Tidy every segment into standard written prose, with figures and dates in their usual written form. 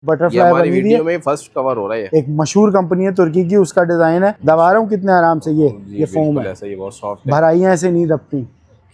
Butterfly बनी हुई है, में फर्स्ट कवर हो रहा है। एक मशहूर कंपनी है तुर्की की, उसका डिजाइन है। दबा रहा हूँ कितने आराम से, ये फोम है, ऐसा, ये बहुत सॉफ्ट है। भराइयाँ ऐसे नहीं दबती।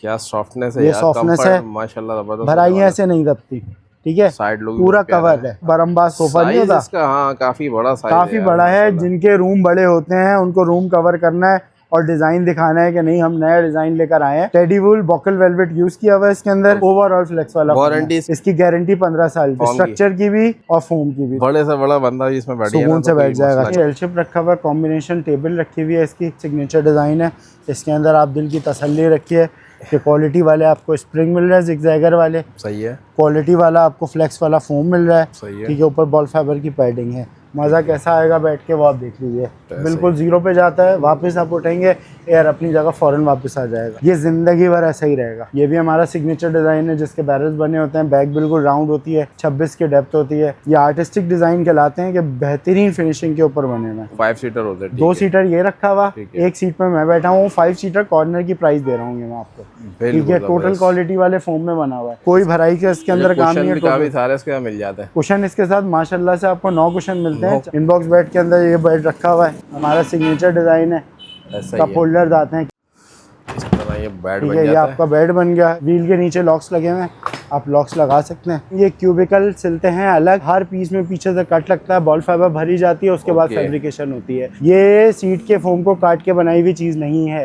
क्या सॉफ्टनेस है ये यार, सॉफ्टनेस है माशाल्लाह जबरदस्त। भराइयाँ ऐसे नहीं दबती, ठीक है। साइड लुक पूरा कवर है, बरमबाज सोफा नहीं होता इसका। हाँ काफी बड़ा साइज है, काफी बड़ा है। जिनके रूम बड़े होते हैं उनको रूम कवर करना है और डिजाइन दिखाना है कि नहीं हम नया डिजाइन लेकर आए हैं। टेडी वूल बॉकल वेलवेट यूज किया हुआ है इसके अंदर। ओवरऑल फ्लेक्स वाला वारंटी, इसकी गारंटी 15 साल की, स्ट्रक्चर की भी और फोम की भी। बड़े से बड़ा बंदा भी इसमें सुकून से बैठ जाएगा। एल शेप रखा हुआ है, कॉम्बिनेशन टेबल रखी हुई है, इसकी सिग्नेचर डिजाइन है। इसके अंदर आप दिल की तसल्ली रखिए कि क्वालिटी वाले आपको स्प्रिंग मिल रहा है, जिगजैगर वाले सही है, क्वालिटी वाला आपको फ्लेक्स वाला फोम मिल रहा है, सही है। ठीक है। ऊपर बॉल फाइबर की पैडिंग है। मज़ा कैसा आएगा बैठ के वो आप देख लीजिए। बिल्कुल जीरो पे जाता है, वापस आप उठेंगे एयर अपनी जगह फौरन वापस आ जाएगा। ये जिंदगी भर ऐसा ही रहेगा। ये भी हमारा सिग्नेचर डिजाइन है जिसके बैरल्स बने होते हैं। बैक बिल्कुल राउंड होती है, 26 की डेप्थ होती है। ये आर्टिस्टिक डिजाइन कहलाते हैं कि बेहतरीन फिनिशिंग के ऊपर बने हुए। 5 सीटर होते हैं, 2 सीटर ये रखा हुआ, एक सीट पे मैं बैठा हूँ। 5 सीटर कॉर्नर की प्राइस दे रहा हूँ मैं आपको, ठीक है। टोटल क्वालिटी वाले फोम में बना हुआ है, कोई भराई के इसके अंदर काम नहीं है। सारे इसके मिल जाते हैं कुशन इसके साथ माशाल्लाह से आपको 9 कुशन मिलते हैं। इनबॉक्स बेड के अंदर ये बेड रखा हुआ है, हमारा सिग्नेचर डिजाइन है। कप होल्डर आते हैं इस तरह, ये बेड बन जाता है। ये आपका बेड बन गया। व्हील के नीचे लॉक्स लगे हुए हैं, आप लॉक्स लगा सकते हैं। ये क्यूबिकल सिलते हैं अलग, हर पीस में पीछे से कट लगता है, बॉल फाइबर भरी जाती है, उसके बाद फैब्रिकेशन होती है। ये सीट के फोम को काट के बनाई हुई चीज नहीं है।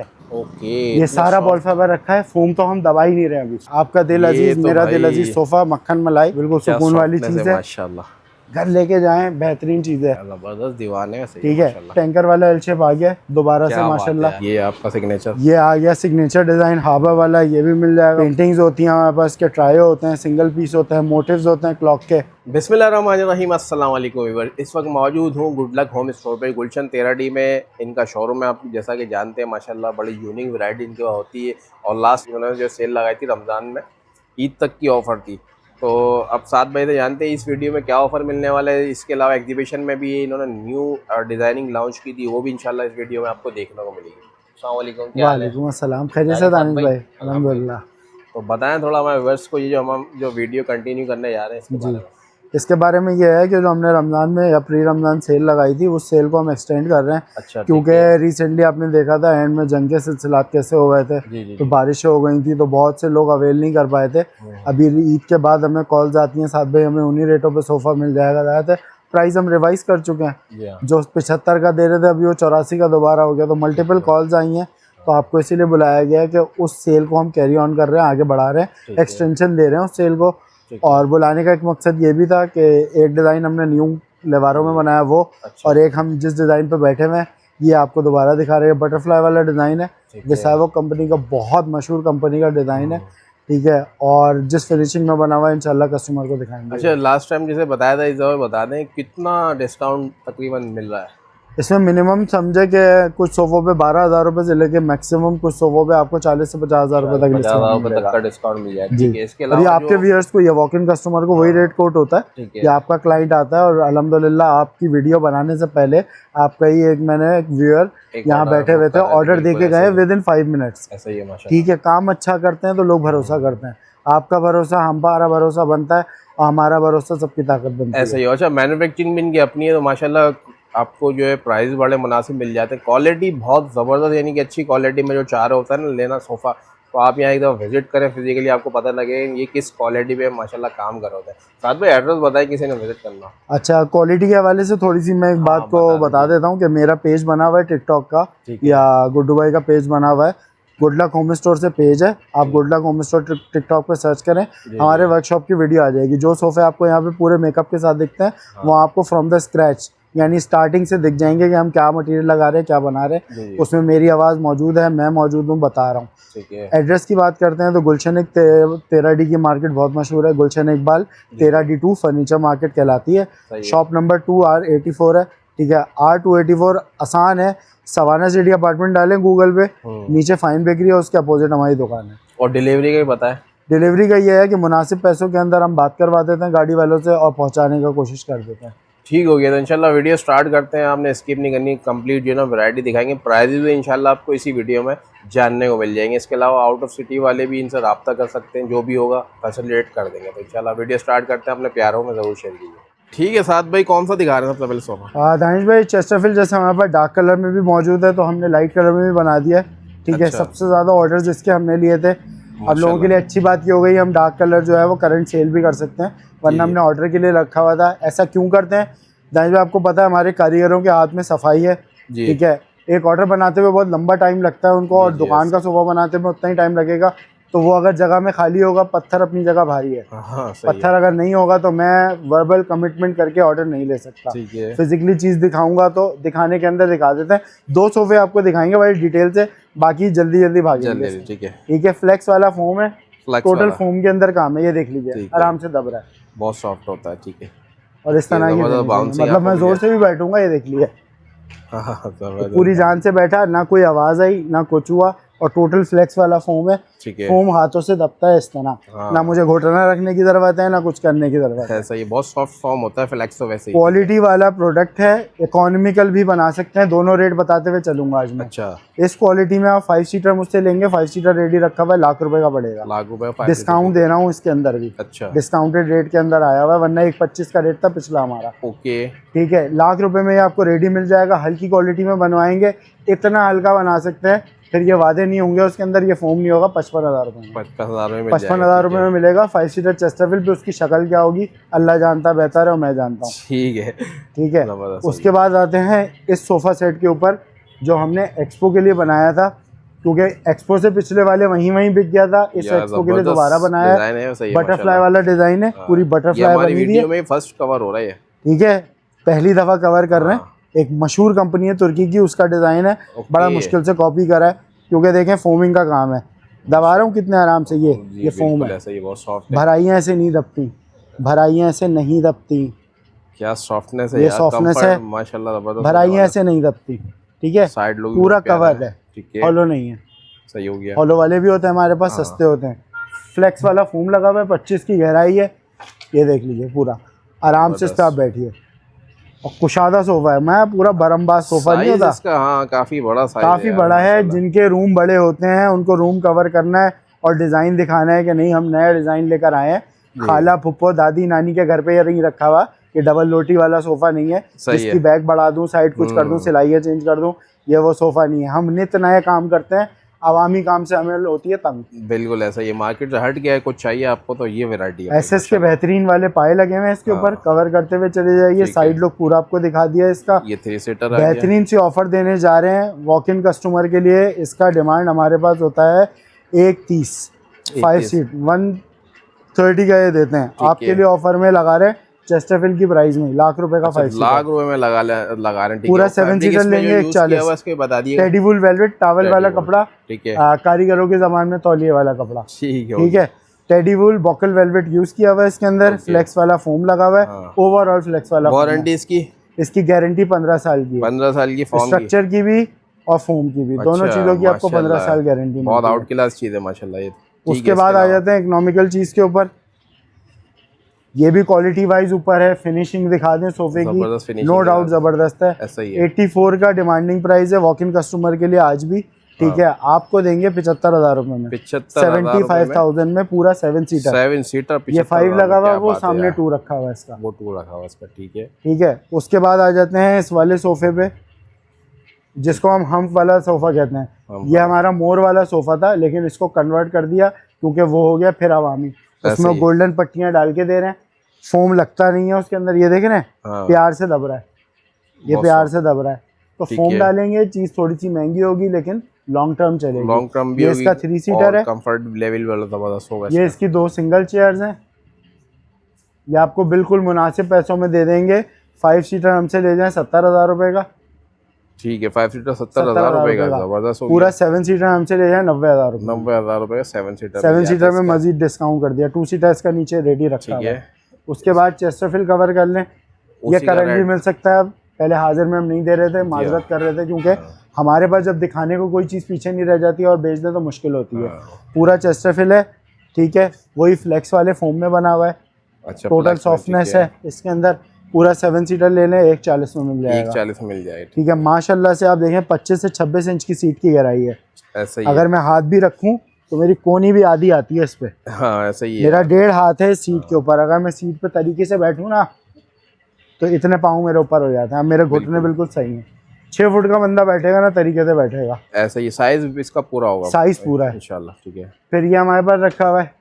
ये सारा बॉल फाइबर रखा है। फोम तो हम दबा ही नहीं रहे अभी। आपका दिल अजीज, मेरा दिल अजीज सोफा, मक्खन मलाई, बिल्कुल सुकून वाली चीज है। माशाल्लाह, घर लेके जाएं, बेहतरीन चीज है, जबरदस्त दीवाने है, ठीक है। टैंकर वाला एल शेप आ गया दोबारा से माशाल्लाह। ये आपका सिग्नेचर, ये आ गया सिग्नेचर डिजाइन हाबा वाला, ये भी मिल जाएगा। पेंटिंग्स होती हैं हमारे पास, के ट्रायो होते हैं, सिंगल पीस होते हैं, मोटिव्स होते हैं क्लॉक के। बिस्मिल्लाहिर्रहमानिर्रहीम, अस्सलाम वालेकुम व्यूअर। इस वक्त मौजूद हूँ गुड लक होम स्टोर पे, गुलशन 13D में इनका शोरूम है। आप जैसा कि जानते हैं माशाल्लाह बड़ी यूनिक वैरायटी इनके होती है। और लास्ट उन्होंने जो सेल लगाई थी रमज़ान में, ईद तक की ऑफ़र थी। तो अब 7 बजे से जानते हैं इस वीडियो में क्या ऑफ़र मिलने वाला है। इसके अलावा एग्जीबिशन में भी इन्होंने न्यू डिज़ाइनिंग लॉन्च की थी, वो भी इंशाल्लाह इस वीडियो में आपको देखने को मिलेगी। अस्सलाम वालेकुम। वालेकुम अस्सलाम, खैरियत से दानिश भाई? अल्हम्दुलिल्लाह। तो बताएं थोड़ा हमारे व्यूअर्स को, ये हम जो वीडियो कंटिन्यू करने जा रहे हैं इसके बारे में। इसके बारे में ये है कि जो हमने रमज़ान में या प्री रमज़ान सेल लगाई थी, उस सेल को हम एक्सटेंड कर रहे हैं। अच्छा, क्योंकि रिसेंटली आपने देखा था एंड में जंग के सिलसिलात कैसे हो गए थे। तो बारिशें हो गई थी, तो बहुत से लोग अवेल नहीं कर पाए थे। अभी ईद के बाद हमें कॉल्स आती हैं, साथ भाई हमें उन्हीं रेटों पे सोफ़ा मिल जाएगा। ज़्यादातर प्राइस हम रिवाइज कर चुके हैं। जो 75 का दे रहे थे अभी वो 84 का दोबारा हो गया। तो मल्टीपल कॉल्स आई हैं, तो आपको इसीलिए बुलाया गया है कि उस सेल को हम कैरी ऑन कर रहे हैं, आगे बढ़ा रहे हैं, एक्सटेंशन दे रहे हैं उस सेल को। और बुलाने का एक मकसद ये भी था कि एक डिज़ाइन हमने न्यू लेवारों में बनाया वो, और एक हम जिस डिज़ाइन पे बैठे हुए हैं ये आपको दोबारा दिखा रहे हैं। बटरफ्लाई वाला डिज़ाइन है, विसावो कंपनी का बहुत मशहूर कंपनी का डिज़ाइन है, ठीक है। और जिस फिनिशिंग में बना हुआ है इंशाल्लाह कस्टमर को दिखाएंगे। अच्छा, लास्ट टाइम जैसे बताया था, इस दफ़ा बता दें कितना डिस्काउंट तकरीबन मिल रहा है इसमें। मिनिमम समझे कि कुछ सोफों पे 12,000 रुपये से लेके मैक्सिमम कुछ सोफों पे आपको 40 से 50,000 रुपये तक डिस्काउंट मिल जाएगा जी। इसके अलावा ये आपके व्यूअर्स को, ये वॉक इन कस्टमर को वही रेट कोट होता है। ये आपका क्लाइंट आता है और अल्हम्दुलिल्लाह आपकी वीडियो बनाने से पहले आपका ही मैंने एक व्यूअर यहाँ बैठे हुए थे, ऑर्डर दे के गए विदिन 5 मिनट्स। ठीक है, काम अच्छा करते हैं तो लोग भरोसा करते हैं। आपका भरोसा हमारा भरोसा बनता है और हमारा भरोसा सबकी ताकत बनती है। ऐसा ही। अच्छा, मैन्युफैक्चरिंग भी इनकी अपनी है, तो माशाल्लाह आपको जो है प्राइस बड़े मुनासिब मिल जाते हैं। क्वालिटी बहुत ज़बरदस्त, यानी कि अच्छी क्वालिटी में जो चाह रहे होता है ना लेना सोफ़ा, तो आप यहाँ एक दफ़ा विजिट करें फिजिकली, आपको पता लगेगा ये किस क्वालिटी पे माशाल्लाह काम कर रहे होते हैं। साथ में एड्रेस बताएं किसी ने विजिट करना। अच्छा, क्वालिटी के हवाले से थोड़ी सी मैं एक बात को बता देता हूँ कि मेरा पेज बना हुआ है टिकटॉक का, या गुड्डू भाई का पेज बना हुआ है। गुड लक होम स्टोर से पेज है, आप good luck home store TikTok पे सर्च करें, हमारे वर्कशॉप की वीडियो आ जाएगी। जो सोफे आपको यहाँ पे पूरे मेकअप के साथ दिखते हैं वो आपको फ्रॉम द स्क्रैच यानी स्टार्टिंग से दिख जाएंगे कि हम क्या मटेरियल लगा रहे हैं, क्या बना रहे हैं। उसमें मेरी आवाज़ मौजूद है, मैं मौजूद हूँ, बता रहा हूँ। एड्रेस की बात करते हैं तो गुलशन एक 13D की मार्केट बहुत मशहूर है, गुलशन इकबाल 13D2 फर्नीचर मार्केट कहलाती है। शॉप नंबर 2R84 है, ठीक है। R284 आसान है, सवाना सिटी अपार्टमेंट डालें गूगल पे, नीचे फाइन बेकरी है, उसके अपोजिट हमारी दुकान है। और डिलीवरी का बताएं। डिलीवरी का ये है कि मुनासिब पैसों के अंदर हम बात करवा देते हैं गाड़ी वालों से और पहुंचाने का कोशिश कर देते हैं। ठीक हो गया, तो इंशाल्लाह वीडियो स्टार्ट करते हैं। आपने स्किप नहीं करनी, कंप्लीट जो है ना वैरायटी दिखाएंगे। प्राइजेज भी इंशाल्लाह आपको इसी वीडियो में जानने को मिल जाएंगे। इसके अलावा आउट ऑफ सिटी वाले भी इनसे रब्ता कर सकते हैं, जो भी होगा फैसिलिटेट कर देंगे। तो इंशाल्लाह वीडियो स्टार्ट करते हैं, अपने प्यारों में ज़रूर शेयर कीजिए। ठीक है साथ भाई, कौन सा दिखा रहे हैं सबसे पहले सोफा? दानिश भाई चेस्टरफील्ड जैसे हमारे पास डार्क कलर में भी मौजूद है, तो हमने लाइट कलर में भी बना दिया है। ठीक है, अच्छा। सबसे ज़्यादा ऑर्डर्स इसके हमने लिए थे। अब लोगों के लिए अच्छी बात ये हो गई, हम डार्क कलर जो है वो करंट सेल भी कर सकते हैं, वरना हमने ऑर्डर के लिए रखा हुआ था। ऐसा क्यों करते हैं दानिश भाई, आपको पता है हमारे कारीगरों के हाथ में सफाई है। ठीक है, एक ऑर्डर बनाते हुए बहुत लंबा टाइम लगता है उनको, और दुकान का सोफा बनाते में उतना ही टाइम लगेगा। तो वो अगर जगह में खाली होगा, पत्थर अपनी जगह भारी है, पत्थर अगर नहीं होगा तो मैं वर्बल कमिटमेंट करके ऑर्डर नहीं ले सकता। फिजिकली चीज़ दिखाऊंगा तो दिखाने के अंदर दिखा देते हैं। 2 सोफे आपको दिखाएंगे भाई डिटेल से, बाकी जल्दी जल्दी भागेंगे। ठीक है, फ्लेक्स वाला फोम है, टोटल फोम के अंदर काम है, ये देख लीजिए आराम से दब रहा है, बहुत सॉफ्ट होता है। ठीक है, और इस तरह की मतलब मैं जोर से भी बैठूंगा, ये देख लिया पूरी जान से बैठा, ना कोई आवाज आई ना कुछ हुआ, और टोटल फ्लेक्स वाला फोम है। फोम हाथों से दबता है इस तरह, ना मुझे घोटना रखने की जरूरत है ना कुछ करने की जरूरत है। सही, बहुत सॉफ्ट फॉर्म होता है फ्लेक्स तो वैसे ही। क्वालिटी वाला प्रोडक्ट है, इकोनॉमिकल भी बना सकते हैं, दोनों रेट बताते हुए चलूंगा आज मैं। अच्छा, इस क्वालिटी में आप 5 सीटर मुझसे लेंगे, 5 सीटर रेडी रखा हुआ है, ₹1,00,000 का पड़ेगा। ₹1,00,000 डिस्काउंट दे रहा हूँ इसके अंदर भी। अच्छा, डिस्काउंटेड रेट के अंदर आया हुआ है, वरना 1,25,000 का रेट था पिछला हमारा। ओके, ठीक है, ₹1,00,000 में ये आपको रेडी मिल जाएगा। हल्की क्वालिटी में बनवाएंगे, इतना हल्का बना सकते हैं, फिर ये वादे नहीं होंगे उसके अंदर, ये फोम नहीं होगा। ₹55,000 में, 55,000 रुपये में मिलेगा। 5 सीटर चेस्टरफील्ड पे उसकी शक्ल क्या होगी अल्लाह जानता बेहतर है, और मैं जानता हूँ। ठीक है, ठीक है। उसके बाद आते हैं इस सोफ़ा सेट के ऊपर, जो हमने एक्सपो के लिए बनाया था, क्योंकि एक्सपो से पिछले वाले वहीं बिक गया था। इस एक्सपो के लिए दोबारा बनाया है, बटरफ्लाई वाला डिज़ाइन है, पूरी बटरफ्लाई बनी हुई है। फर्स्ट कवर हो रहा है, ठीक है, पहली दफ़ा कवर कर रहे हैं। एक मशहूर कंपनी है तुर्की की, उसका डिज़ाइन है, बड़ा मुश्किल से कॉपी करा है, क्योंकि देखें फोमिंग का काम है। दबा रहा हूँ कितने आराम से, ये फोम है, भराइयाँ ऐसे नहीं दबती, भराइयाँ ऐसे नहीं दबती। क्या सॉफ्टनेस है, ये सॉफ्टनेस है माशाल्लाह, भराइयाँ ऐसे नहीं दबती। ठीक है, साइड लोग पूरा कवर है, हॉलो नहीं है। सही हो गया, हॉलो वाले भी होते हैं हमारे पास, सस्ते होते हैं। फ्लेक्स वाला फोम लगा हुआ है, 25 की गहराई है, ये देख लीजिए पूरा आराम से इस पर आप बैठिए। और कुशादा सोफा है, मैं पूरा बरमबाज सोफा नहीं होता इसका। हाँ, काफी बड़ा साइज, काफी बड़ा है। जिनके रूम बड़े होते हैं उनको रूम कवर करना है और डिजाइन दिखाना है कि नहीं हम नया डिजाइन लेकर आए हैं। खाला फुप्पो दादी नानी के घर पे ये नहीं रखा हुआ, ये डबल लोटी वाला सोफा नहीं है, इसकी बैक बढ़ा दूं, साइड कुछ कर दूं, सिलाइयाँ चेंज कर दूं, ये वो सोफा नहीं है। हम नित नए काम करते हैं, अवामी काम से हमें होती है तंग। बिल्कुल ऐसा, ये मार्केट से हट गया है, कुछ चाहिए आपको तो ये वैरायटी है। एसएस के बेहतरीन वाले पाए लगे हुए हैं इसके ऊपर, कवर करते हुए चले जाइए। साइड लुक पूरा आपको दिखा दिया इसका। ये 3 सीटर बेहतरीन सी ऑफर देने जा रहे हैं वॉक इन कस्टमर के लिए। इसका डिमांड हमारे पास होता है 130, 5 सीट 130 का ये देते हैं। आपके लिए ऑफर में लगा रहे हैं चेस्टरफील्ड की प्राइस में ₹1,00,000 का 5 सीटर, ₹1,00,000 में लगा रहे हैं। पूरा 7 सीटर लेंगे 140। बता दिए, टेडी वूल वेलवेट टावल वाला कपड़ा, ठीक है, कारीगरों के जमाने में तौलिए वाला कपड़ा, ठीक है। टेडी वूल बॉकल वेलवेट यूज किया हुआ है इसके अंदर। फ्लेक्स वाला फोम लगा हुआ है, ओवरऑल फ्लेक्स वाला। वारंटी इसकी गारंटी 15 साल की है, 15 साल की, स्ट्रक्चर की भी और फोम की भी, दोनों चीजों की आपको 15 साल गारंटी। बहुत आउट क्लास चीज है माशाल्लाह ये। उसके बाद आ जाते हैं इकोनॉमिकल चीज के ऊपर। ये भी क्वालिटी वाइज ऊपर है, फिनिशिंग दिखा दें सोफे की, नो डाउट जबरदस्त है। 84 का डिमांडिंग प्राइस है वॉक इन कस्टमर के लिए आज भी। ठीक है, आपको देंगे 75,000 रुपए में, 75,000 में पूरा 7 सीटर। ये 5 लगा हुआ, वो सामने 2 रखा हुआ है इसका, वो 2 रखा हुआ इसका। ठीक है। उसके बाद आ जाते हैं इस वाले सोफे पे, जिसको हम हम्प वाला सोफा कहते हैं। ये हमारा मोर वाला सोफा था, लेकिन इसको कन्वर्ट कर दिया क्योंकि वो हो गया फिर अवामी। उसमें गोल्डन पट्टियां डाल के दे रहे हैं, फोम लगता नहीं है उसके अंदर, ये देख रहे हैं प्यार से दब रहा है, ये प्यार से दब रहा है। तो फोम डालेंगे, चीज थोड़ी सी महंगी होगी लेकिन लॉन्ग टर्म चलेगी। लॉन्ग टर्म भी ये इसका 3 सीटर है, कंफर्ट लेवल वाला जबरदस्त होगा। ये इसकी 2 सिंगल चेयर्स हैं, ये आपको बिल्कुल मुनासिब पैसों में दे देंगे। 5 सीटर हमसे ले जाएं 70,000 रुपए का, ठीक है। 5 सीटर 70,000 रुपए का, जबरदस्त। पूरा 7 सीटर हमसे ले जाए 90,000 रुपए, 90,000 रुपए का 7 सीटर। 7 सीटर में मजीद डिस्काउंट कर दिया। 2 सीटर का नीचे रेडी रखा है। उसके बाद चेस्टरफील्ड कवर कर लें, ये करंट भी मिल सकता है। अब पहले हाजिर में हम नहीं दे रहे थे, माजरत कर रहे थे, क्योंकि हमारे पास जब दिखाने को कोई चीज़ पीछे नहीं रह जाती है और बेचने तो मुश्किल होती है। पूरा चेस्टरफील्ड है, ठीक है, वही फ्लेक्स वाले फोम में बना हुआ है। अच्छा, टोटल सॉफ्टनेस है इसके अंदर। पूरा 7 सीटर ले लें 140 में मिल जाएगा, 140 में मिल जाएगा। ठीक है, माशाल्लाह से आप देखें 25 से 26 इंच की सीट की गहराई है। ऐसा ही अगर मैं हाथ भी रखूं तो मेरी कोनी भी आधी आती है इस पे। हाँ, ऐसा ही है। मेरा 1.5 हाथ है इस सीट के ऊपर। अगर मैं सीट पे तरीके से बैठूं ना तो इतने पाँव मेरे ऊपर हो जाते हैं। अब मेरे घुटने बिल्कुल सही हैं। 6 फुट का बंदा बैठेगा ना तरीके से बैठेगा। ऐसा ही साइज इसका पूरा होगा? साइज पूरा है इंशाल्लाह। ठीक है। फिर ये हमारे पास रखा हुआ है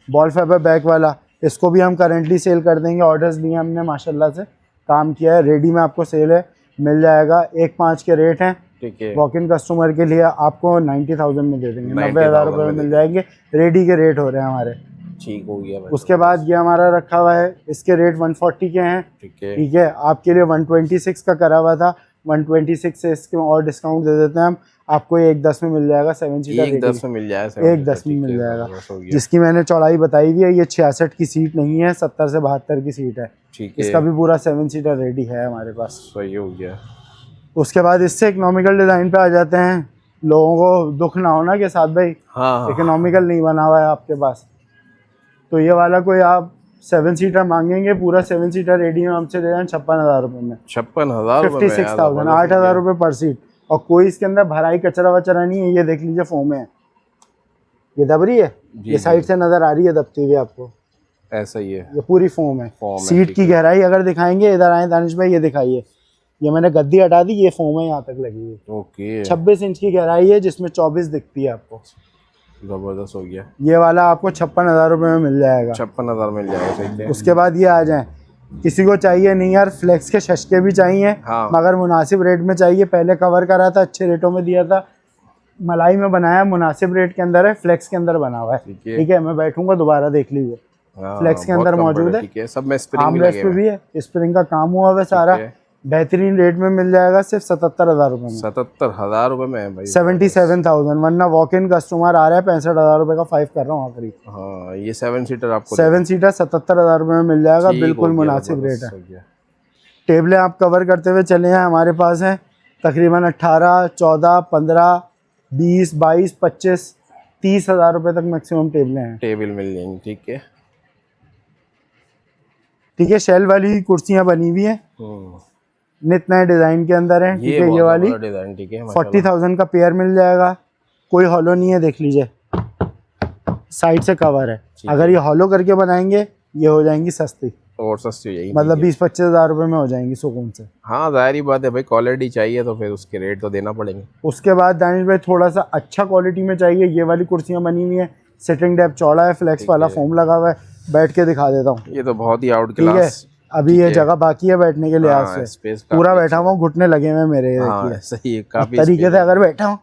बॉल फाइबर बैक वाला, इसको भी हम करेंटली सेल कर देंगे। ऑर्डर्स लिए हमने, माशाल्लाह से काम किया है। रेडी में आपको सेल है, मिल जाएगा। 1.5 के रेट हैं। ठीक है। वॉक इन कस्टमर के लिए आपको 90,000 में दे देंगे, 90,000 रुपये में मिल जाएंगे। रेडी के रेट हो रहे हैं हमारे। ठीक हो गया भाई। उसके बाद ये हमारा रखा हुआ है, इसके रेट 140 के हैं। ठीक है। आपके लिए 126 का करा हुआ था, 126 से इसके और डिस्काउंट दे देते हैं हम आपको। 110 में मिल जाएगा। 7 सीटर 110 में मिल जाएगा। 110 में मिल जाएगा। जिसकी मैंने चौड़ाई बताई हुई है, ये 66 की सीट नहीं है, 70 से 72 की सीट है। ठीक है। इसका भी पूरा 7 सीटर रेडी है हमारे पास। सही हो गया। उसके बाद इससे इकोनॉमिकल डिज़ाइन पे आ जाते हैं। लोगों को दुख ना होना कि साथ भाई हाँ इकोनॉमिकल नहीं बना हुआ है आपके पास, तो ये वाला कोई आप 7 सीटर मांगेंगे, पूरा 7 सीटर रेडी में हमसे दे दें 56,000 रुपये में। 56,000 56,000, 8,000 रुपये पर सीट। और कोई इसके अंदर भराई कचरा वचरा नहीं है। ये देख लीजिए फोम है, ये दब रही है, ये साइड से नजर आ रही है दबती हुई आपको। ऐसा ही है, ये पूरी फोम है। सीट की गहराई अगर दिखाएंगे, इधर आए दानिश भाई, ये दिखाइए। ये मैंने गद्दी हटा दी, ये फोम है यहाँ तक लगी है। ओके। 26 इंच की गहराई है, जिसमें 24 दिखती है आपको। जबरदस्त हो गया। ये वाला आपको 56,000 रुपये में मिल जाएगा। 56,000 मिल जाएगा। सही है। उसके बाद ये आ जाए, किसी को चाहिए नहीं यार फ्लेक्स के शशके भी चाहिए, हाँ। मगर मुनासिब रेट में चाहिए। पहले कवर करा था, अच्छे रेटों में दिया था, मलाई में बनाया, मुनासिब रेट के अंदर है, फ्लेक्स के अंदर बना हुआ है। ठीक है। मैं बैठूंगा, दोबारा देख लीजिए। फ्लेक्स के अंदर मौजूद है। ठीक है। सब में स्प्रिंग आर्मरेस्ट पे भी है, स्प्रिंग का काम हुआ है सारा। बेहतरीन रेट में मिल जाएगा, सिर्फ 77,000 रुपये में। 77,000 रुपये में है भाई। 77,000, वरना वॉक इन कस्टमर आ रहा है 65,000 रुपये का 5 कर रहा हूँ आखिरी। हाँ, ये 7 सीटर आपको 7 सीटर 77,000 रुपये में मिल जाएगा। बिल्कुल मुनासिब रेट है। टेबलें आप कवर करते हुए चले हैं, हमारे पास हैं तकरीबन 18, 14, 15, 20, 22, 25, 30,000 रुपये तक मैक्सिमम टेबलें हैं। टेबल मिल जाएंगी। ठीक है। ठीक है। शेल वाली कुर्सियाँ बनी हुई हैं, नित नए डिजाइन के अंदर है। ठीक है। ये वाली डिजाइन। ठीक है। 40,000 का पेयर मिल जाएगा। कोई हॉलो नहीं है, देख लीजिए, साइड से कवर है। अगर ये हॉलो करके बनाएंगे, ये हो जाएंगी सस्ती, और सस्ती हो जाएगी। मतलब 20-25 हज़ार रुपये में हो जाएंगी सुकून से। हाँ, जाहिर बात है भाई, क्वालिटी चाहिए तो फिर उसके रेट तो देना पड़ेंगे। उसके बाद दानिश भाई थोड़ा सा अच्छा क्वालिटी में चाहिए, ये वाली कुर्सियाँ बनी हुई हैं। सिटिंग डेप्थ चौड़ा है, फ्लेक्स वाला फोम लगा हुआ है। बैठ के दिखा देता हूँ। ये तो बहुत ही आउट ठीक है। क्लास। अभी ये जगह बाकी है बैठने के लिहाज से, पूरा बैठा हुआ हूँ, घुटने लगे हुए मेरे। सही है। काफी तरीके से अगर बैठा हूँ,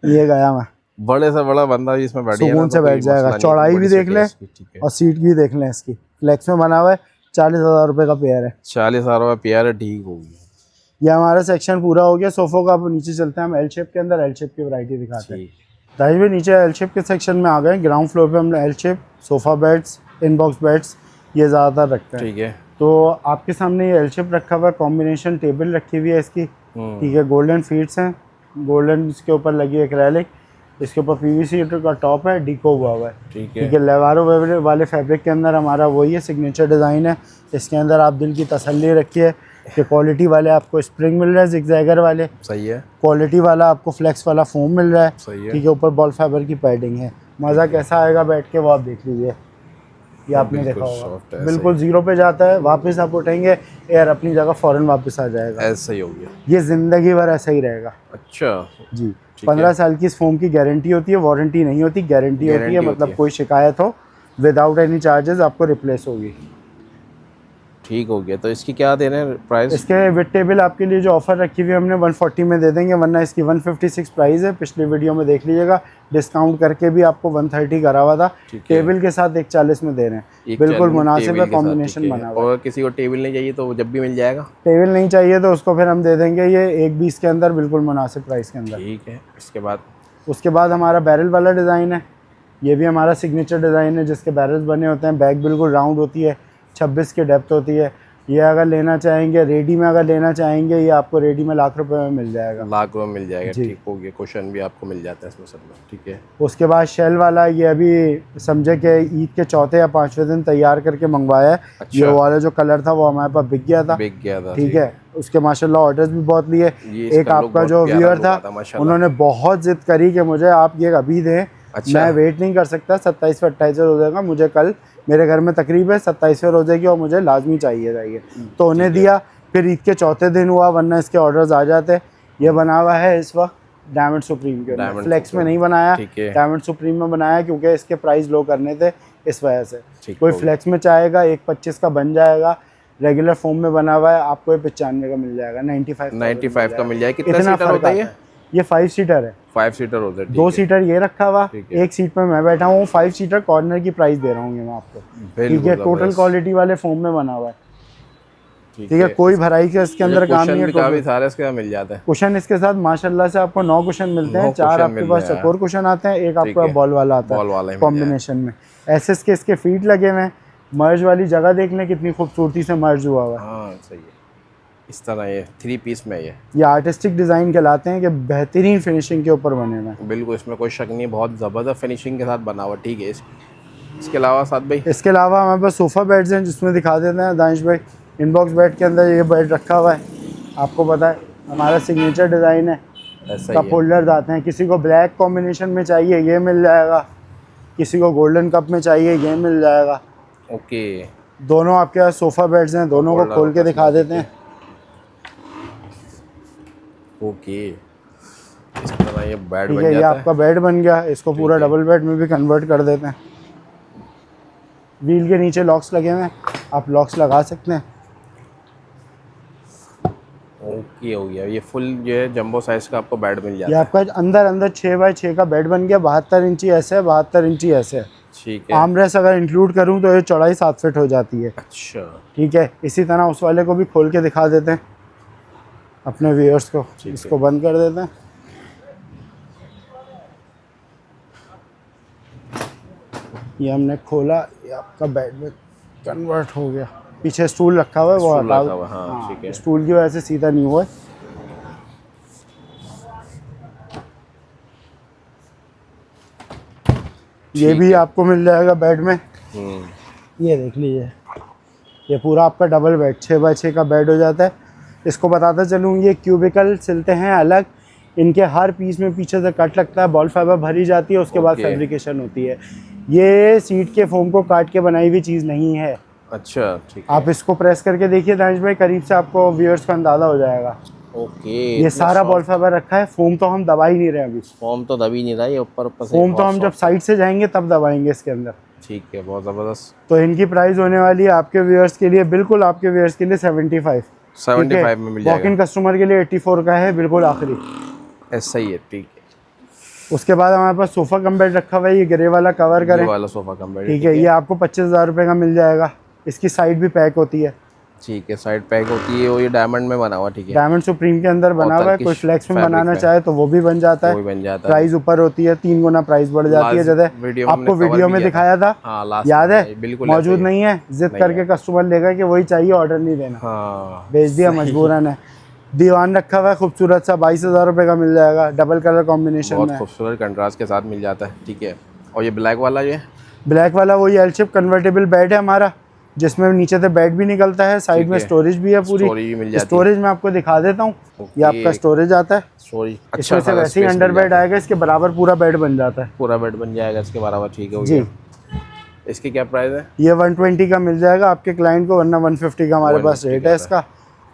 ये गया मैं। बड़े से बड़ा बंदा जिसमें बैठे सुकून से बैठ जाएगा। चौड़ाई भी देख ले और सीट भी देख लें इसकी। फ्लेक्स में बना हुआ है, 40,000 रुपये का पेयर है। 40,000 रुपये पेयर है। ठीक होगी। ये हमारा सेक्शन पूरा हो गया सोफो का। अब नीचे चलते हैं हम एल शेप के अंदर, एल शेप की वैरायटी दिखाते हैं। दानिश भाई नीचे एल शेप के सेक्शन में आ गए। ग्राउंड फ्लोर पे हमने L shape, sofa beds, inbox beds ये ज़्यादातर रखते हैं। ठीक है। तो आपके सामने ये एल शेप रखा हुआ है, कॉम्बिनेशन टेबल रखी हुई है इसकी। ठीक है। गोल्डन फीट्स हैं, गोल्डन इसके ऊपर लगी है एक्रेलिक, इसके ऊपर पीवीसी का टॉप है, डीको हुआ है। ठीक है। लेवारो वाले फैब्रिक के अंदर हमारा वही है, सिग्नेचर डिज़ाइन है। इसके अंदर आप दिल की तसल्ली रखिए कि क्वालिटी वाले आपको स्प्रिंग मिल रहा है, जिगजैगर वाले। सही है। क्वालिटी वाला आपको फ्लेक्स वाला फोम मिल रहा है। सही है। ठीक है। ऊपर बॉल फाइबर की पैडिंग है। मज़ा कैसा आएगा बैठ के वो आप देख लीजिए। ये आपने देखा होगा, बिल्कुल जीरो पे जाता है, वापस आप उठेंगे एयर अपनी जगह फ़ौरन वापस आ जाएगा। ऐसा ही हो गया। ये ज़िंदगी भर ऐसा ही रहेगा। अच्छा जी। 15 साल की इस फोम की गारंटी होती है, वारंटी नहीं होती, गारंटी होती है। मतलब कोई शिकायत हो, विदाउट एनी चार्जेस आपको रिप्लेस होगी। ठीक हो गया। तो इसकी क्या दे रहे हैं प्राइस? इसके विद टेबल आपके लिए जो ऑफर रखी हुई है हमने 140 में दे देंगे, वरना इसकी 156 प्राइस है। पिछली वीडियो में देख लीजिएगा, डिस्काउंट करके भी आपको 130 करा हुआ था। टेबल के साथ 140 में दे रहे हैं। बिल्कुल मुनासिब है, कॉम्बिनेशन बना हुआ है। और किसी को टेबल नहीं चाहिए तो जब भी मिल जाएगा? टेबल नहीं चाहिए तो उसको फिर हम दे देंगे ये 120 के अंदर, बिल्कुल मुनासिब प्राइस के अंदर। ठीक है। उसके बाद हमारा बैरल वाला डिज़ाइन है। ये भी हमारा सिग्नेचर डिज़ाइन है, जिसके बैरल्स बने होते हैं। बैक बिल्कुल राउंड होती है, 26 की डेप्थ होती है। ये अगर लेना चाहेंगे रेडी में, अगर लेना चाहेंगे ये आपको रेडी में लाख रुपए में मिल जाएगा। लाख में मिल जाएगा। ठीक हो गया। क्वेश्चन भी आपको मिल जाता है इसमें सब में। ठीक है। उसके बाद शेल वाला, ये अभी समझे कि ईद के चौथे या 5वें दिन तैयार करके मंगवाया है। अच्छा। ये वाला जो कलर था वो हमारे पास बिक गया था। ठीक है। उसके माशाल्लाह ऑर्डर्स भी बहुत लिए। एक आपका जो व्यूअर था उन्होंने बहुत जिद करी कि मुझे आप ये अभी दें। मैं वेट नहीं कर सकता, 27 से 28 हो जाएगा, मुझे कल मेरे घर में तकरीब है 27वें रोजे की और मुझे लाजमी चाहिए तो उन्हें दिया। फिर ईद के चौथे दिन हुआ, वरना इसके ऑर्डर्स आ जाते। ये बना हुआ है इस वक्त डायमंड सुप्रीम के अंदर, फ्लेक्स में नहीं बनाया, डायमंड सुप्रीम में बनाया क्योंकि इसके प्राइस लो करने थे इस वजह से। कोई फ्लेक्स में चाहेगा 125 का बन जाएगा, रेगुलर फॉर्म में बना हुआ है आपको ये 95 का मिल जाएगा, 95 का मिल जाएगा। कितना इतना सीटर होता है ये 5 सीटर है। 5 सीटर होता है। 2 सीटर ये रखा हुआ, एक सीट पे मैं बैठा हूँ। 5 सीटर कॉर्नर की प्राइस दे रहा हूँ मैं आपको, ठीक है। टोटल क्वालिटी वाले फॉर्म में बना हुआ है, ठीक है। कोई भराई का इसके अंदर काम नहीं है। काफी सारे इसके मिल जाता है कुशन इसके साथ माशाल्लाह से आपको 9 कुशन मिलते हैं। 4 आपके पास चकोर कुशन आते हैं, एक आपका बॉल वाला आता है कॉम्बिनेशन में। एसएस के इसके फीट लगे हुए हैं। मर्ज वाली जगह देख लें कितनी खूबसूरती से मर्ज हुआ हुआ है। हाँ सही है। इस तरह ये 3 पीस में ये आर्टिस्टिक डिज़ाइन कहलाते हैं कि बेहतरीन फिनिशिंग के ऊपर बने हुए हैं। बिल्कुल, इसमें कोई शक नहीं, बहुत ज़बरदस्त फिनिशिंग के साथ बना हुआ, ठीक है। इसके अलावा साथ भाई, इसके अलावा हमारे पास सोफ़ा बेड्स हैं जिसमें दिखा देते हैं दानिश भाई। इनबॉक्स बेड के अंदर ये बेड रखा हुआ है, आपको पता है हमारा सिग्नेचर डिज़ाइन है। कप होल्डर्स आते हैं, किसी को ब्लैक कॉम्बिनेशन में चाहिए ये मिल जाएगा, किसी को गोल्डन कप में चाहिए ये मिल जाएगा। ओके, दोनों आपके पास सोफ़ा बेड्स हैं, दोनों को खोल के दिखा देते हैं। ओके, इस तरह ये बेड बन जाता है। ये आपका बेड बन गया, इसको पूरा डबल बेड में भी कन्वर्ट कर देते हैं। व्हील के नीचे लॉक्स लगे हुए हैं, आप लॉक्स लगा सकते हैं। ओके, हो गया। ये फुल जो है जंबो साइज का आपको बेड मिल जाता है। ये आपका अंदर 6 बाई 6 का बेड बन गया। 72 इंची ऐसे है, 72 इंची ऐसे है, ठीक है। आर्मरेस्ट अगर इंक्लूड करूं तो ये चौड़ाई 7 फीट हो जाती है। अच्छा, ठीक है। इसी तरह उस वाले को भी खोल के दिखा देते हैं अपने व्यूअर्स को। इसको बंद कर देते हैं। ये हमने खोला, ये आपका बेड में कन्वर्ट हो गया। पीछे स्टूल रखा हुआ है, वो हटा दो। हाँ, ठीक है। स्टूल की वजह से सीधा नहीं हुआ है। ये भी आपको मिल जाएगा बेड में। ये देख लीजिए, ये पूरा आपका डबल बेड 6 बाई 6 का बेड हो जाता है। इसको बताता चलूँ, ये क्यूबिकल सिलते हैं अलग, इनके हर पीस में पीछे से कट लगता है, बॉल फाइबर भरी जाती है, उसके बाद फैब्रिकेशन होती है। ये सीट के फोम को काट के बनाई हुई चीज़ नहीं है। अच्छा, ठीक है। आप इसको प्रेस करके देखिए दानिश भाई, करीब से आपको व्यूअर्स का अंदाजा हो जाएगा। ओके, ये सारा बॉल फाइबर रखा है। फोम तो हम दबा ही नहीं रहे अभी, फोम तो दबी नहीं रहा, ये ऊपर फोम तो हम जब साइड से जाएंगे तब दबाएंगे इसके अंदर, ठीक है। बहुत ज़बरदस्त। तो इनकी प्राइस होने वाली है आपके व्यूअर्स के लिए, बिल्कुल आपके व्यूअर्स के लिए 75 में मिल जाएगा। वॉक इन कस्टमर के लिए 84 का है, बिल्कुल आखिरी। ऐसा ही है, ठीक है। उसके बाद हमारे पास सोफ़ा कम बेड रखा हुआ है, ये ग्रे वाला कवर करें वाला सोफ़ा कम बेड, ठीक है। ये आपको 25,000 रुपये का मिल जाएगा। इसकी साइड भी पैक होती है, ठीक है। साइड पैक होती है, और ये डायमंड में बना हुआ, ठीक है। डायमंड सुप्रीम के अंदर बना हुआ है। कोई फ्लेक्स में बनाना चाहे तो वो भी बन जाता है, प्राइस ऊपर होती है, 3 गुना प्राइस बढ़ जाती है। जैसे आपको वीडियो में दिखाया था, याद है? मौजूद नहीं है, जिद करके कस्टमर लेगा कि वही चाहिए, ऑर्डर नहीं देना, भेज दिया मजबूरन है। दीवान रखा हुआ है खूबसूरत सा, 22,000 रुपये का मिल जाएगा, डबल कलर कॉम्बिनेशन में, खूबसूरत कंट्रास्ट के साथ मिल जाता है, ठीक है। और ये ब्लैक वाला, ये ब्लैक वाला वही एल शेप कन्वर्टेबल बेड है हमारा, जिसमें नीचे से बेड भी निकलता है, साइड में स्टोरेज भी है पूरी। स्टोरेज में आपको दिखा देता हूँ, ये आपका स्टोरेज आता है। इसमें से वैसे ही अंडर बेड आएगा, इसके बराबर पूरा बेड बन जाता है, पूरा बेड बन जाएगा इसके बराबर, ठीक है जी। इसकी क्या प्राइस है? ये 120 का मिल जाएगा आपके क्लाइंट को, वरना 150 का हमारे पास रेट है इसका।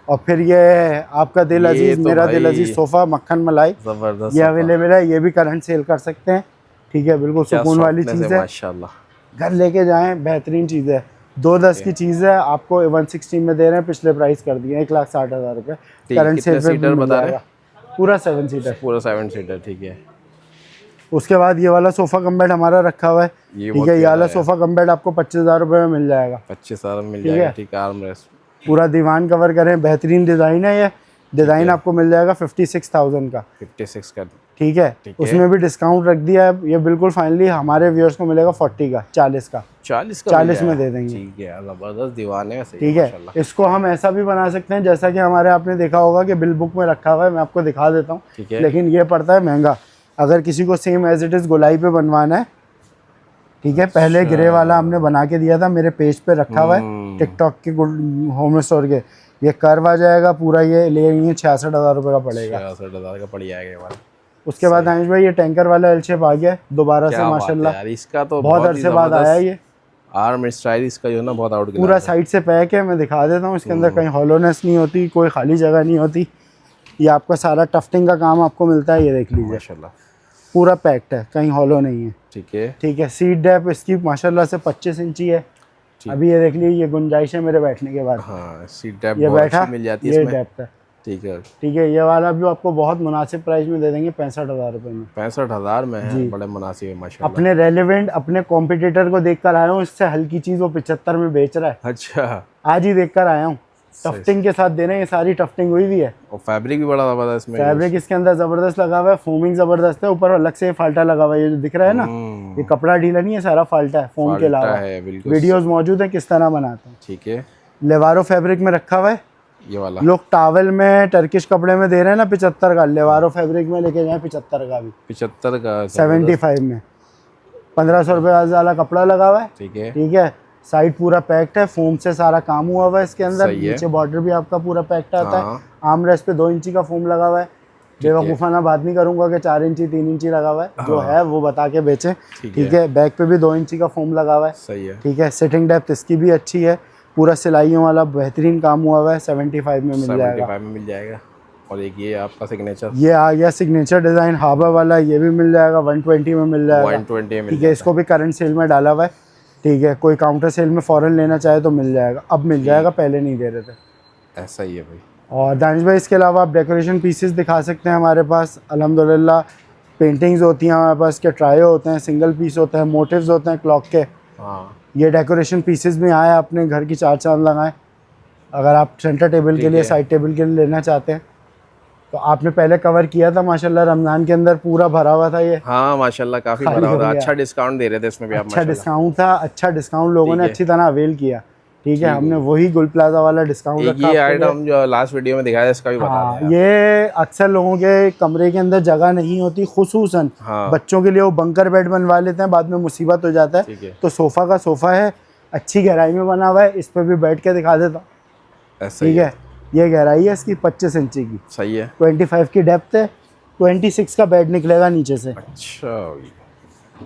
और फिर ये आपका दिल अजीज, मेरा दिल अजीज सोफ़ा मक्खन मलाई, ये अवेलेबल है। ये भी करंट सेल कर सकते हैं, ठीक है। बिल्कुल सुकून वाली चीज़ है, माशाल्लाह। घर लेके जाएं, बेहतरीन चीज़ है। 210 की चीज़ है, आपको 160 में दे रहे हैं, पिछले प्राइस कर दिए 1,60,000 रुपये करंट सेल पे बता रहे हैं। पूरा 7 सीटर, पूरा 7 सीटर, ठीक है। उसके बाद ये वाला सोफ़ा कम बेड हमारा रखा हुआ है, ठीक है। ये वाला सोफ़ा कम बेड आपको 25,000 रुपये में मिल जाएगा, 25,000 में मिल जाएगा, ठीक है। आर्मरेस्ट पूरा दीवान कवर करें, बेहतरीन डिज़ाइन है। ये डिज़ाइन आपको मिल जाएगा 56,000 का, 56 का, ठीक है। उसमें भी डिस्काउंट रख दिया है, ये बिल्कुल फाइनली हमारे व्यूअर्स को मिलेगा 40 का, 40 में दे देंगे, ठीक है। ज़बरदस्त दीवान है, ठीक है। इसको हम ऐसा भी बना सकते हैं, जैसा कि हमारे आपने देखा होगा कि बिल बुक में रखा हुआ है, मैं आपको दिखा देता हूँ, लेकिन ये पड़ता है महंगा। अगर किसी को सेम एज इट इज़ गोलाई पे बनवाना है, ठीक है। पहले ग्रे वाला हमने बना के दिया था, मेरे पेज पे रखा हुआ है टिकटॉक के होम स्टोर के। ये कर्व आ जाएगा पूरा, ये लेंगे 66,000 रुपये का पड़ेगा, 66,000 का पड़ जाएगा। उसके बाद दानिश भाई ये टैंकर वाला एल शेप आ गया दोबारा से, माशाल्लाह इसका तो बहुत अरसे बाद आया ये, आर्म स्टाइल इसका जो है ना बहुत आउट पूरा साइड से पैक है, मैं दिखा देता हूँ। इसके अंदर कहीं हॉलोनेस नहीं होती, कोई खाली जगह नहीं होती। ये आपका सारा टफ्टिंग का काम आपको मिलता है, ये देख लीजिए माशाल्लाह पूरा पैक्ड है, कहीं हॉलो नहीं है। ठीक है। ठीक है, सीट डेप इसकी माशाल्लाह से 25 इंची है। अभी ये देख लीजिए, ये गुंजाइश है मेरे बैठने के बाद। हाँ सीट डेप ये बैठा मिल जाती है ये इसमें। डेप का। ठीक है। ठीक है, ये वाला भी आपको बहुत मुनासिब प्राइस में दे देंगे, 65,000 रुपये में। 65,000 में है, बड़े मुनासिब है माशाल्लाह। अपने रेलेवेंट अपने कॉम्पिटिटर को देख कर आया हूँ, इससे हल्की चीज़ वो 75 में बेच रहा है। अच्छा, आज ही देख कर आया हूँ। टफ्टिंग के साथ दे रहे हैं, ये सारी टफ्टिंग हुई भी है। और फैब्रिक भी बड़ा ज़बरदस्त इसमें। फैब्रिक इसके अंदर ज़बरदस्त लगा हुआ है, फोमिंग ज़बरदस्त है, ऊपर अलग से फाल्टा लगा हुआ है। ये जो दिख रहा है ना, ये कपड़ा ढीला नहीं है, सारा फाल्टा है फोम के अलावा। वीडियोस मौजूद है किस तरह बनाते हैं। ठीक है। लेवारो फैब्रिक में रखा हुआ है। ये वाला लोग टावल में टर्किश कपड़े में दे रहे हैं ना 75 का, लेवारो फैब्रिक में लेके जाए 75 का भी। 75 का 75 में 1500 रुपये वाला कपड़ा लगा हुआ है। ठीक है। ठीक है, साइड पूरा पैक्ड है, फोम से सारा काम हुआ हुआ है इसके अंदर। नीचे बॉर्डर भी आपका पूरा पैक्ड आता है। आर्म रेस्ट पे 2 इंची का फोम लगा हुआ है। बेवकूफ़ाना बात नहीं करूंगा कि 4 इंची 3 इंची लगा हुआ है, जो है वो बता के बेचें। ठीक है, बैक पे भी 2 इंची का फोम लगा हुआ है। सही है। ठीक है, सिटिंग डेप्थ इसकी भी अच्छी है, पूरा सिलाइयों वाला बेहतरीन काम हुआ हुआ है। 75 में मिल जाएगा। 75 में मिल जाएगा। और एक ये आपका सिग्नेचर, ये आ गया सिग्नेचर डिज़ाइन हाबा वाला, ये भी मिल जाएगा 120 में मिल जाएगा। 120 में। ठीक है, इसको भी करंट सेल में डाला हुआ है। ठीक है, कोई काउंटर सेल में फ़ौरन लेना चाहे तो मिल जाएगा, अब मिल जाएगा, पहले नहीं दे रहे थे। ऐसा ही है भाई। और दानिश भाई, इसके अलावा आप डेकोरेशन पीसेस दिखा सकते हैं हमारे पास। अल्हम्दुलिल्लाह पेंटिंग्स होती हैं हमारे पास, के ट्रायो होते हैं, सिंगल पीस होते हैं, मोटिव्स होते हैं क्लॉक के। हाँ, ये डेकोरेशन पीसेस में आए, अपने घर की 4 चांद लगाएं। अगर आप सेंटर टेबल के लिए, साइड टेबल के लिए लेना चाहते हैं तो आपने पहले कवर किया था माशाल्लाह, रमज़ान के अंदर पूरा भरा हुआ था ये। हाँ माशाल्लाह, काफ़ी भरा हुआ था। अच्छा डिस्काउंट दे रहे थे इसमें भी आप। अच्छा डिस्काउंट था, अच्छा डिस्काउंट लोगों ने अच्छी तरह अवेल किया। ठीक है, हमने वही गुल प्लाजा वाला डिस्काउंट रखा। ये आइटम जो लास्ट वीडियो में दिखाया इसका भी बता दें। ये अक्सर लोगों के कमरे के अंदर जगह नहीं होती, खुसूसन बच्चों के लिए वो बंकर बेड बनवा लेते हैं, बाद में मुसीबत हो जाता है। तो सोफ़ा का सोफ़ा है, अच्छी गहराई में बना हुआ है, इस पर भी बैठ के दिखा देता हूँ। ठीक है, ये गहराई है इसकी 25 इंची की। सही है। 25 की डेप्थ है, 26 का बेड निकलेगा नीचे से। अच्छा,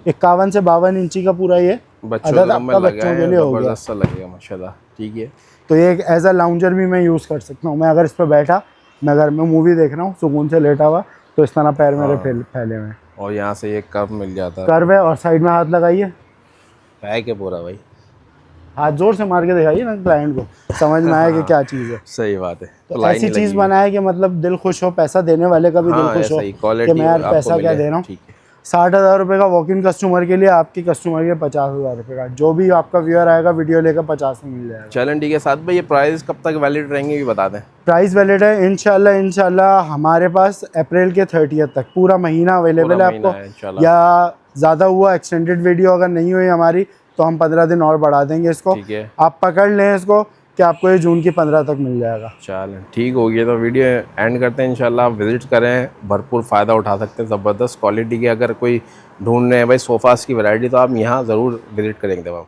51 से 52 इंची का पूरा ये बच्चों के लिए हो गया। लगेगा माशाल्लाह। ठीक है, तो ये एज अ लाउंजर भी मैं यूज़ कर सकता हूँ। मैं अगर इस पर बैठा, मैं अगर मैं मूवी देख रहा हूँ सुकून से लेटा हुआ, तो इस तरह पैर मेरे फैले हुए हैं। और यहाँ से एक कर्व मिल जाता है। कर्व है, और साइड में हाथ लगाइए, पैक है पूरा भाई। हाथ जोर से मार के दिखाइए ना क्लाइंट को, समझ में आए कि क्या चीज़ है। सही बात है। तो ऐसी चीज़ बनाए कि मतलब दिल खुश हो, पैसा देने वाले का भी दिल खुश हो कि मैं यार पैसा क्या दे रहा हूँ। 60,000 रुपये का वॉक इन कस्टमर के लिए, आपके कस्टमर के 50,000 रुपये का, जो भी आपका व्यूअर आएगा वीडियो लेकर 50 में मिल जाएगा। चलें ठीक है। साथ में ये प्राइस कब तक वैलिड रहेंगे भी बता दें। प्राइस वैलिड है इंशाल्लाह हमारे पास अप्रैल के 30 तक पूरा महीना अवेलेबल है आपको। या ज़्यादा हुआ एक्सटेंडेड वीडियो अगर नहीं हुई हमारी तो हम 15 दिन और बढ़ा देंगे इसको। ठीक है, आप पकड़ लें इसको कि आपको ये जून की 15 तक मिल जाएगा। चलें ठीक हो गया, तो वीडियो एंड करते हैं। इंशाल्लाह आप विज़िट करें, भरपूर फ़ायदा उठा सकते हैं। ज़बरदस्त क्वालिटी के अगर कोई ढूंढ रहे हैं भाई सोफ़ास की वैरायटी, तो आप यहाँ ज़रूर विज़िट करेंगे। तमाम